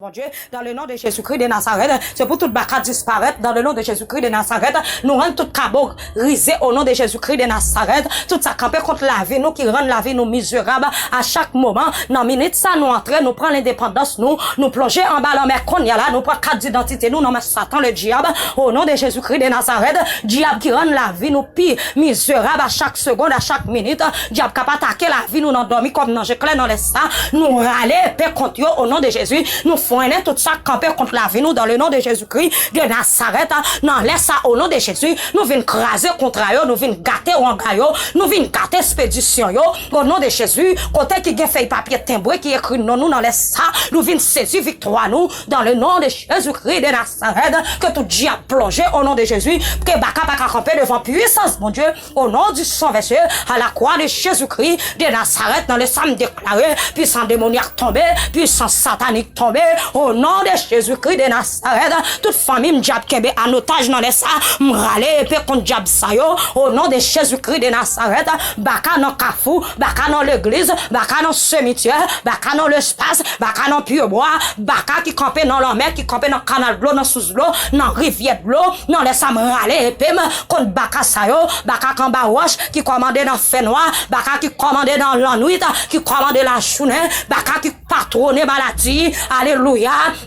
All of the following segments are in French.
Mon Dieu, dans le nom de Jésus-Christ de Nazareth, c'est pour tout baka disparaître dans le nom de Jésus-Christ de Nazareth. Nous rendons tout cabot risé au nom de Jésus-Christ de Nazareth. Tout ça campé contre la vie, nous qui rend la vie nous misérable à chaque moment. Dans minute ça nous entrer, nous prend l'indépendance, nous plonger en bas dans mer qu'on y a là, nous prend carte d'identité, nous nomme Satan le diable au nom de Jésus-Christ de Nazareth. Diable qui rend la vie nous pire misérable à chaque seconde, à chaque minute. Diable capable attaquer la vie nous endormi comme dans clair dans les ça. Nous râler paix contre eux au nom de Jésus. Nous fournir tout ça camper contre la vie nous dans le nom de Jésus-Christ de Nazareth. Non, laisse ça au nom de Jésus. Nous venons craser contre eux, nous venons gâter ou engayo, nous venons gâter expédition yo au nom de Jésus. Côté qui a fait papier timbré qui écrit non nous dans laisse ça, nous venons saisir victoire nous dans le nom de Jésus-Christ de Nazareth. Que tout diable plongé au nom de Jésus, que baka pas camper devant puissance mon Dieu au nom du sang versé à la croix de Jésus-Christ de Nazareth dans le psaume déclaré, puissant démoniaque tombé, puissant satanique tombé au nom de Jésus-Christ de Nazareth. Toute famille m'diable kembe en otage dans les ça, m'rale épée contre diable sa yo au nom de Jésus-Christ de Nazareth. Baka dans kafou, baka dans l'église, baka dans cimetière, baka dans l'espace, baka dans pur bois, baka qui campait dans la mer, qui campait dans canal de l'eau, dans sous l'eau, dans rivière de l'eau, dans les ça m'rale épée contre baka sa yo, baka kamba roche qui commandait dans fait noir, baka qui commandait dans la nuit, qui commandait la journée, baka qui patronne maladie. Alléluia.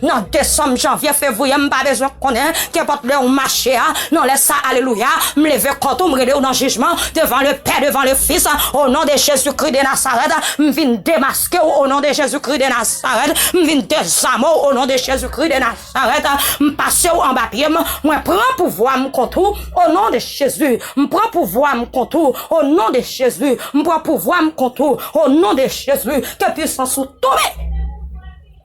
Non, décembre, janvier, février, m'pas besoin connaître, qu'importe le marché, non, laisse ça, alléluia. M'lever quand on m'rede dans le jugement, devant le Père, devant le Fils, au nom de Jésus-Christ de Nazareth, m'vin démasquer au nom de Jésus-Christ de Nazareth, m'vin désarmer au nom de Jésus-Christ de Nazareth, m'passer en bas pied, moi prends pouvoir m'contour au nom de Jésus, m'prends pouvoir m'contour au nom de Jésus, m'prends pouvoir m'contour au nom de Jésus, que puissance tomber.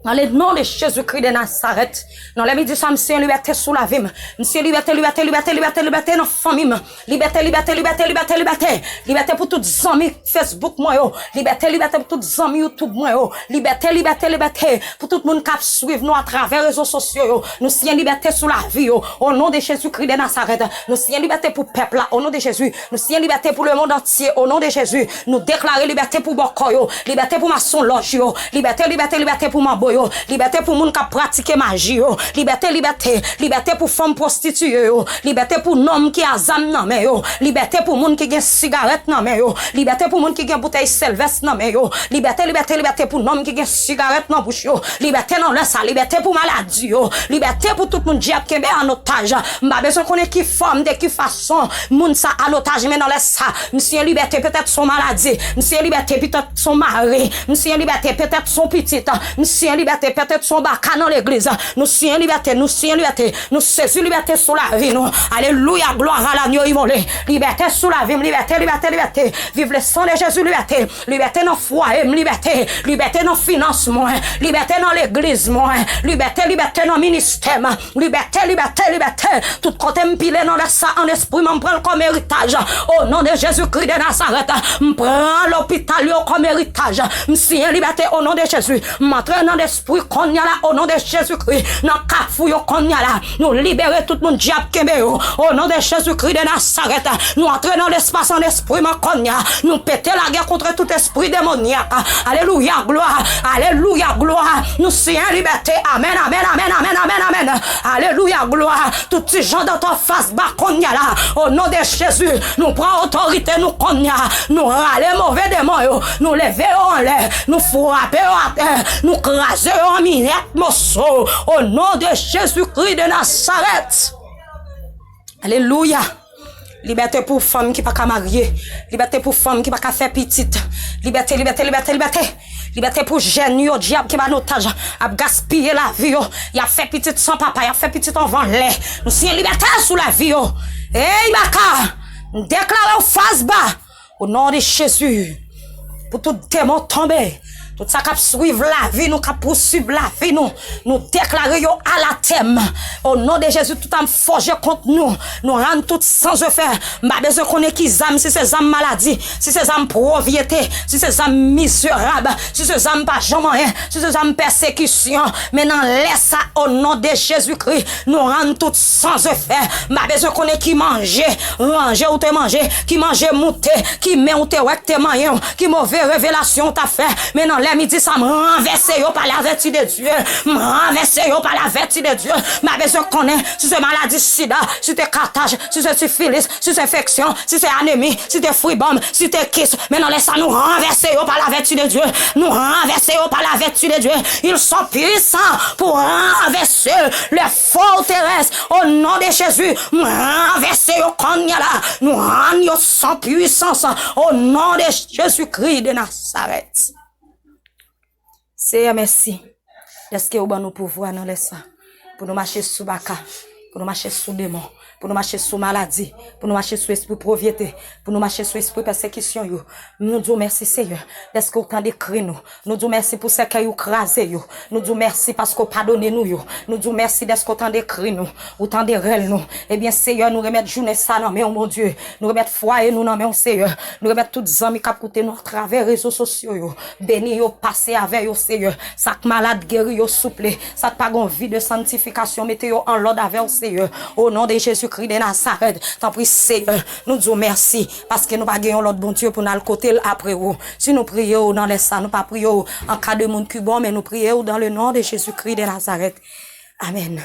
Dans le nom de Jésus-Christ de Nazareth, dans les midi, c'est liberté sous la vie. C'est liberté, liberté, liberté, liberté, liberté dans la famille. Liberté, liberté, liberté, liberté, liberté. Liberté pour tous les amis Facebook, moi, yo. Liberté, liberté pour tous les amis YouTube, moi, yo. Liberté, liberté, liberté pour tout le monde qui suivre nous à travers les réseaux sociaux, yo. Nous sommes liberté sous la vie, yo. Au nom de Jésus-Christ de Nazareth. Nous sommes liberté pour le peuple, au nom de Jésus. Nous sommes liberté pour le monde entier, au nom de Jésus. Nous déclarons liberté pour Boko, yo. Liberté pour maçon loge, yo. Liberté, liberté, liberté pour Mambo, yo. Liberté pour moun qui pratique magie yo. Liberté, liberté, liberté pour femme prostituée yo. Liberté pour homme qui a zam nan men yo. Liberté pour moun qui gen cigarette nan men yo. Liberté pour moun qui gen bouteille Sylvestre nan men yo. Liberté, liberté, liberté pour homme qui gen cigarette nan bouche yo. Liberté non laisse ça, liberté pour maladie yo. Liberté pour tout moun diable qui en otage. M'a besoin connait qui forme de qui façon moun ça en otage mais non laisse ça. Monsieur liberté peut-être son maladie, monsieur liberté peut-être son mari, monsieur liberté peut-être son petit, monsieur liberté peut-être son baka dans l'église. Nous sommes liberté, nous sommes liberté, nous saisissons liberté sur la vie. Nous. Alléluia, gloire à l'agneau immolé. Liberté sur la vie, liberté, liberté, liberté. Vive le sang de Jésus, liberté. Liberté dans le foyer, liberté. Liberté dans le financement, liberté dans l'église, liberté, liberté dans le ministère, liberté, liberté, liberté. Tout côté m'pile dans le sang en esprit, m'prend comme héritage. Au nom de Jésus-Christ de Nazareth, m'prend l'hôpital comme héritage. M'signe liberté au nom de Jésus. M'entraîne dans l'esprit qu'on y a là au nom de Jésus-Christ. Dans kafou yo qu'on y a là. Nous libérer tout le monde diable kembe yo. Au nom de Jésus-Christ de Nazareth. Nous entrer dans l'espace en esprit qu'on y a. Nous péter la guerre contre tout esprit démoniaque. Alléluia, gloire. Alléluia, gloire. Nous sommes en liberté. Amen, amen, amen, amen, amen, amen. Alléluia, gloire. Tous ces gens dans ton face bas qu'on y a là. Au nom de Jésus. Nous prenons autorité nous qu'on y a. Nous râler mauvais démons yo. Nous lever en l'air. Nous frapper à terre. Nous craser en minette morceau au nom de Jésus-Christ de Nazareth. Alléluia. Liberté pour femme qui pas qu'à marier. Liberté pour femme qui pas qu'à faire petite. Liberté, liberté, liberté, liberté. Liberté pour jeune yo, diable qui va notage, a gaspiller la vie yo. Il a fait petite sans papa, il a fait petite en vent lait. Nous sommes liberté sous la vie yo. Hey baka, déclare en face bas au nom de Jésus. Pour tout démon tomber. Tout ça qui suivre la vie, nous qui poursuivre la vie, nous déclarer à la thème. Au nom de Jésus, tout en forger contre nous. Nous rendons tout sans faire. M'a besoin qu'on ait qui âmes, si c'est âmes maladie, si c'est âmes pauvreté, si c'est âmes misérables, si c'est âmes pas jamais rien, si c'est âmes persécution. Maintenant, laisse ça au nom de Jésus-Christ. Nous rendons tout sans faire. M'a besoin qu'on ait qui manger, ranger ou te manger, qui manger mouté, qui met ou te ouais te moyen, qui mauvaise révélation t'a fait. Maintenant, laisse après-midi, ça me renverse par la vertu de Dieu. Me renverse par la vertu de Dieu. Ma besoin connaît si c'est maladie sida, si c'est cartage, si c'est syphilis, si c'est infection, si c'est anémie, si c'est fruit-bombe, si c'est kiss. Maintenant, laisse ça nous renverser par la vertu de Dieu. Nous renverser par la vertu de Dieu. Ils sont puissants pour renverser les forteresses au nom de Jésus. Nous renverser au Konyala. Nous rendons sans puissance au nom de Jésus-Christ de Nazareth. Seigneur, merci. Est-ce que vous avez nous pouvoir dans ça? Pour nous marcher sous baka, pour nous marcher sous démon, pour nous marcher sous maladie, pour nous marcher sous esprit pauvreté, pour nous marcher sous esprit persécution. Nous disons merci Seigneur, parce que vous avez décrit nous. Nous disons merci pour ce que vous crasez. Nous disons merci parce que vous pardonnez nous. Nous disons merci parce que vous avez décrit nous, vous avez décrit nous. Eh bien Seigneur, nous remettons journée ça dans main, mon Dieu. Nous remettons foyer nous dans main, Seigneur. Nous remettons toutes les amis qui écoutent nous à travers les réseaux sociaux. Béni yo, passez avec yo, Seigneur. Chaque malade guéri yo souple. Ça pas une vie de sanctification, mettez yo en l'ordre avec Seigneur. Au nom de Jésus-Christ de Nazareth, t'en prie Seigneur, nous disons merci parce que nous pas gagnons l'autre bon Dieu pour nous le côté après vous. Si nous prions dans les salles, nous pas prions en cas de monde qui bon, mais nous prions dans le nom de Jésus-Christ de Nazareth. Amen.